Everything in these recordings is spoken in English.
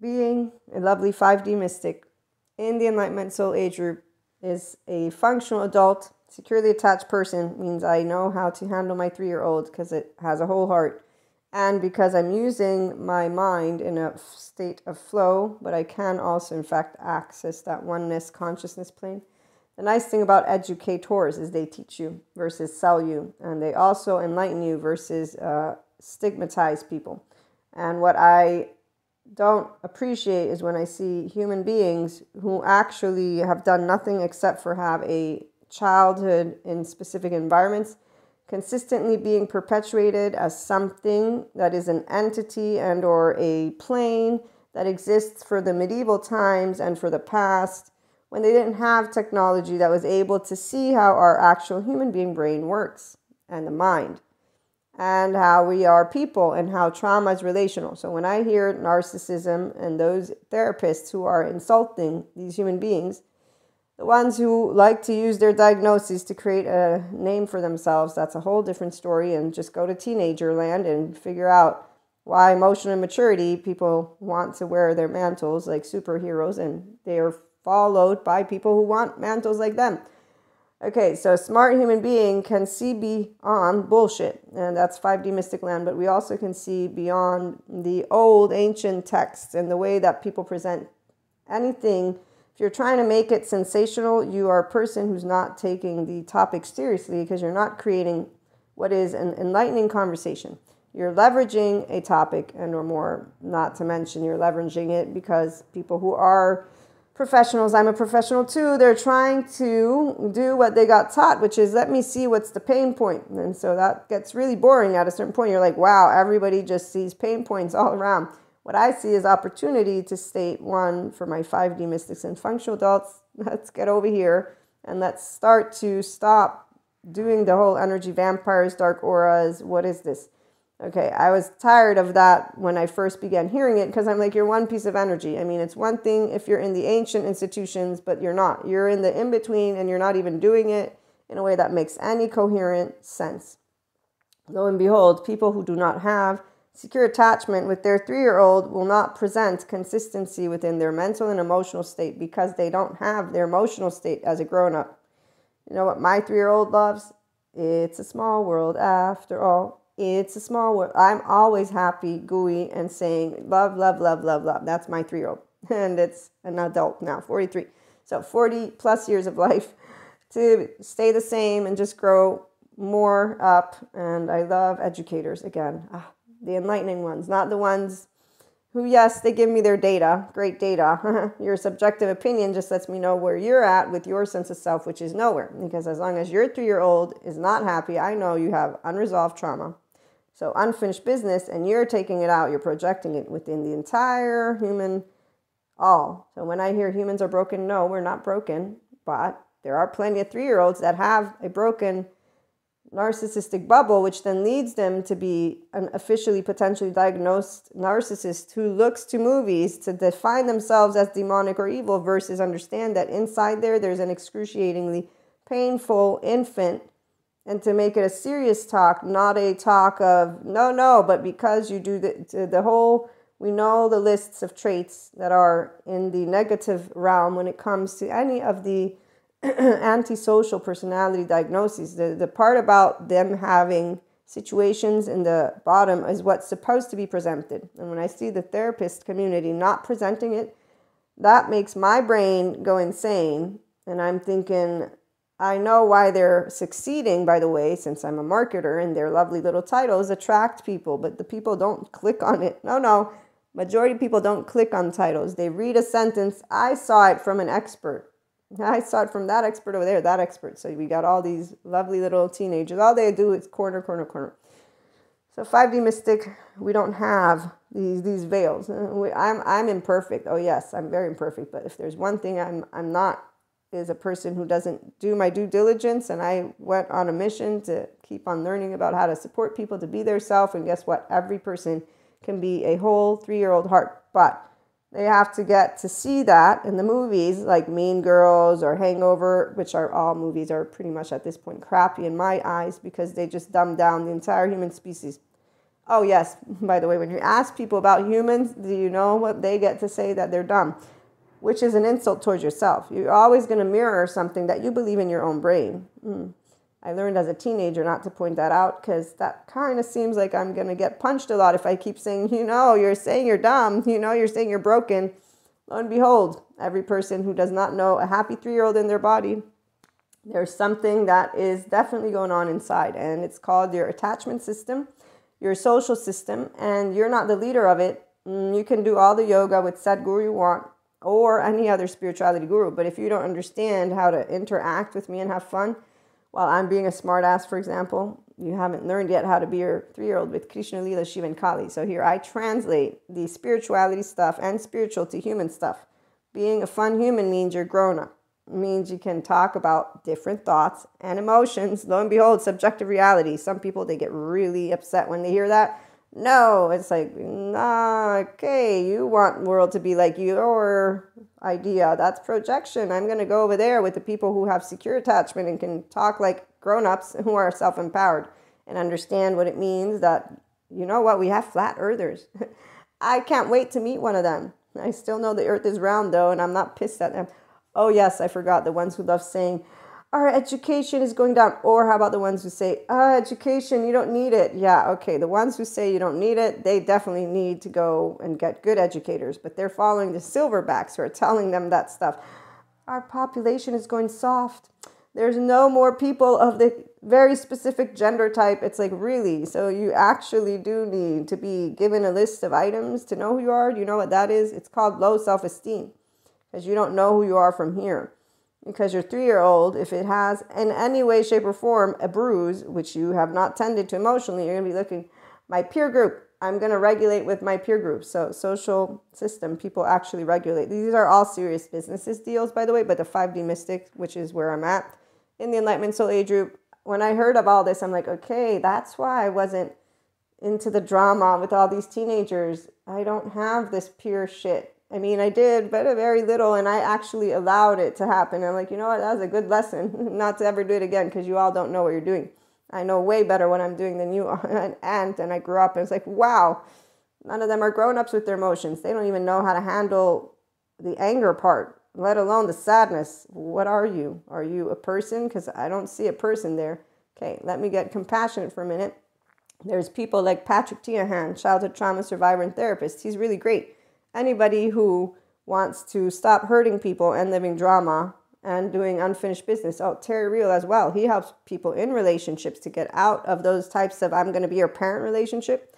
being a lovely 5D mystic in the Enlightenment Soul Age group is a functional adult, securely attached person. Means I know how to handle my 3-year-old because it has a whole heart. And because I'm using my mind in a state of flow, but I can also, in fact, access that oneness consciousness plane. The nice thing about educators is they teach you versus sell you. And they also enlighten you versus stigmatize people. And what I don't appreciate is when I see human beings who actually have done nothing except for have a childhood in specific environments consistently being perpetuated as something that is an entity and or a plane that exists for the medieval times and for the past, when they didn't have technology that was able to see how our actual human being brain works and the mind and how we are people and how trauma is relational. So when I hear narcissism and those therapists who are insulting these human beings, the ones who like to use their diagnoses to create a name for themselves, that's a whole different story. And just go to teenager land and figure out why emotional immaturity, people want to wear their mantles like superheroes and they are followed by people who want mantles like them. Okay, so a smart human being can see beyond bullshit, and that's 5D mystic land, but we also can see beyond the old ancient texts and the way that people present anything. If you're trying to make it sensational, you are a person who's not taking the topic seriously because you're not creating what is an enlightening conversation. You're leveraging a topic and or more, not to mention you're leveraging it because people who are professionals, I'm a professional too, they're trying to do what they got taught, which is let me see what's the pain point. And so that gets really boring at a certain point. You're like, wow, everybody just sees pain points all around. What I see is opportunity to state one for my 5D mystics and functional adults. Let's get over here and let's start to stop doing the whole energy vampires, dark auras. What is this? Okay, I was tired of that when I first began hearing it because I'm like, you're one piece of energy. I mean, it's one thing if you're in the ancient institutions, but you're not. You're in the in-between and you're not even doing it in a way that makes any coherent sense. Lo and behold, people who do not have secure attachment with their 3-year-old will not present consistency within their mental and emotional state because they don't have their emotional state as a grown-up. You know what my 3-year-old loves? It's a small world after all. It's a small world. I'm always happy, gooey, and saying love, love, love, love, love. That's my 3-year-old. And it's an adult now, 43. So 40 plus years of life to stay the same and just grow more up. And I love educators again. The enlightening ones, not the ones who, yes, they give me their data, great data. Your subjective opinion just lets me know where you're at with your sense of self, which is nowhere. Because as long as your 3-year-old is not happy, I know you have unresolved trauma. So unfinished business, and you're taking it out, you're projecting it within the entire human all. So when I hear humans are broken, no, we're not broken. But there are plenty of 3-year-olds that have a broken narcissistic bubble, which then leads them to be an officially potentially diagnosed narcissist who looks to movies to define themselves as demonic or evil versus understand that inside there's an excruciatingly painful infant. And to make it a serious talk, not a talk of no, but because you do the whole, we know the lists of traits that are in the negative realm when it comes to any of the antisocial personality diagnoses. The part about them having situations in the bottom is what's supposed to be presented. And when I see the therapist community not presenting it, that makes my brain go insane. And I'm thinking, I know why they're succeeding, by the way, since I'm a marketer and their lovely little titles attract people, but the people don't click on it. No. Majority of people don't click on titles. They read a sentence. I saw it from an expert. I saw it from that expert over there, that expert. So we got all these lovely little teenagers. All they do is corner. So 5D mystic, we don't have these veils. I'm imperfect. Oh yes, I'm very imperfect. But if there's one thing I'm not, is a person who doesn't do my due diligence. And I went on a mission to keep on learning about how to support people to be their self. And guess what? Every person can be a whole 3-year-old heart. But they have to get to see that in the movies like Mean Girls or Hangover, which are all movies are pretty much at this point crappy in my eyes because they just dumb down the entire human species. Oh, yes. By the way, when you ask people about humans, do you know what they get to say? That they're dumb, which is an insult towards yourself. You're always going to mirror something that you believe in your own brain. I learned as a teenager not to point that out because that kind of seems like I'm going to get punched a lot if I keep saying, you're saying you're dumb, you're saying you're broken. Lo and behold, every person who does not know a happy 3-year-old in their body, there's something that is definitely going on inside, and it's called your attachment system, your social system, and you're not the leader of it. You can do all the yoga with Sadhguru you want, or any other spirituality guru, but if you don't understand how to interact with me and have fun while I'm being a smartass, for example, you haven't learned yet how to be your 3-year-old with Krishna, Leela, Shiva, and Kali. So here I translate the spirituality stuff and spiritual to human stuff. Being a fun human means you're grown up. It means you can talk about different thoughts and emotions. Lo and behold, subjective reality. Some people, they get really upset when they hear that. No, it's like, nah, okay, you want the world to be like your idea. That's projection. I'm going to go over there with the people who have secure attachment and can talk like grown-ups who are self-empowered and understand what it means that, we have flat earthers. I can't wait to meet one of them. I still know the earth is round, though, and I'm not pissed at them. Oh, yes, I forgot the ones who love saying, our education is going down. Or how about the ones who say, education, you don't need it. Yeah, okay, the ones who say you don't need it, they definitely need to go and get good educators. But they're following the silverbacks who are telling them that stuff. Our population is going soft. There's no more people of the very specific gender type. It's like, really? So you actually do need to be given a list of items to know who you are? Do you know what that is? It's called low self-esteem, because you don't know who you are from here. Because your 3-year-old, if it has in any way, shape, or form a bruise, which you have not tended to emotionally, you're going to be looking, my peer group, I'm going to regulate with my peer group. So social system, people actually regulate. These are all serious businesses deals, by the way, but the 5D Mystic, which is where I'm at in the Enlightenment Soul Age group, when I heard of all this, I'm like, okay, that's why I wasn't into the drama with all these teenagers. I don't have this peer shit. I mean, I did, but a very little, and I actually allowed it to happen. I'm like, you know what, that was a good lesson, not to ever do it again, because you all don't know what you're doing. I know way better what I'm doing than you are, and I grew up, and it's like, wow, none of them are grown-ups with their emotions. They don't even know how to handle the anger part, let alone the sadness. What are you? Are you a person? Because I don't see a person there. Okay, let me get compassionate for a minute. There's people like Patrick Tiahan, childhood trauma survivor and therapist. He's really great. Anybody who wants to stop hurting people and living drama and doing unfinished business. Oh, Terry Real as well. He helps people in relationships to get out of those types of I'm going to be your parent relationship.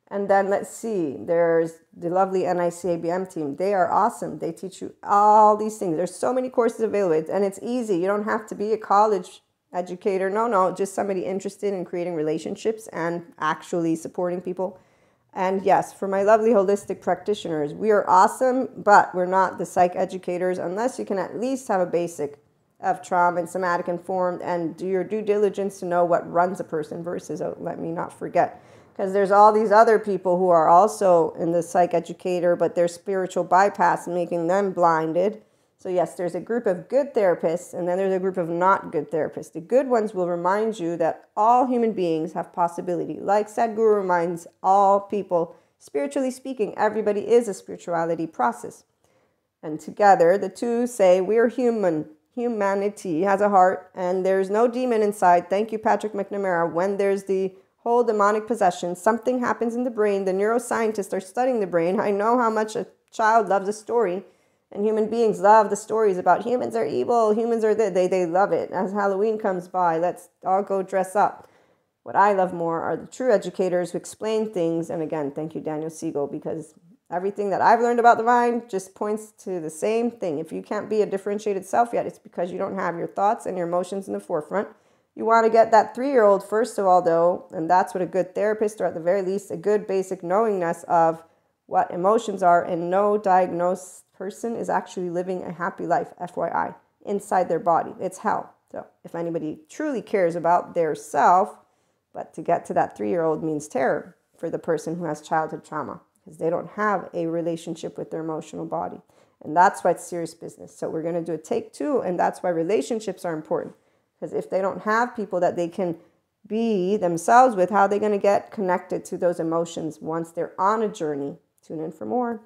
And then let's see, there's the lovely NICABM team. They are awesome. They teach you all these things. There's so many courses available, and it's easy. You don't have to be a college educator. No, just somebody interested in creating relationships and actually supporting people. And yes, for my lovely holistic practitioners, we are awesome, but we're not the psych educators unless you can at least have a basic of trauma and somatic informed and do your due diligence to know what runs a person versus, let me not forget, because there's all these other people who are also in the psych educator, but their spiritual bypass making them blinded. So yes, there's a group of good therapists, and then there's a group of not good therapists. The good ones will remind you that all human beings have possibility. Like Sadhguru reminds all people, spiritually speaking, everybody is a spirituality process. And together, the two say, we're human. Humanity has a heart, and there's no demon inside. Thank you, Patrick McNamara. When there's the whole demonic possession, something happens in the brain. The neuroscientists are studying the brain. I know how much a child loves a story. And human beings love the stories about humans are evil, humans are they love it. As Halloween comes by, let's all go dress up. What I love more are the true educators who explain things. And again, thank you, Daniel Siegel, because everything that I've learned about the mind just points to the same thing. If you can't be a differentiated self yet, it's because you don't have your thoughts and your emotions in the forefront. You want to get that 3-year-old, first of all, though, and that's what a good therapist, or at the very least, a good basic knowingness of what emotions are, and no diagnosed person is actually living a happy life, FYI, inside their body. It's hell. So if anybody truly cares about their self, but to get to that 3-year-old means terror for the person who has childhood trauma, because they don't have a relationship with their emotional body. And that's why it's serious business. So we're going to do a take 2, and that's why relationships are important. Because if they don't have people that they can be themselves with, how they're going to get connected to those emotions once they're on a journey. Tune in for more.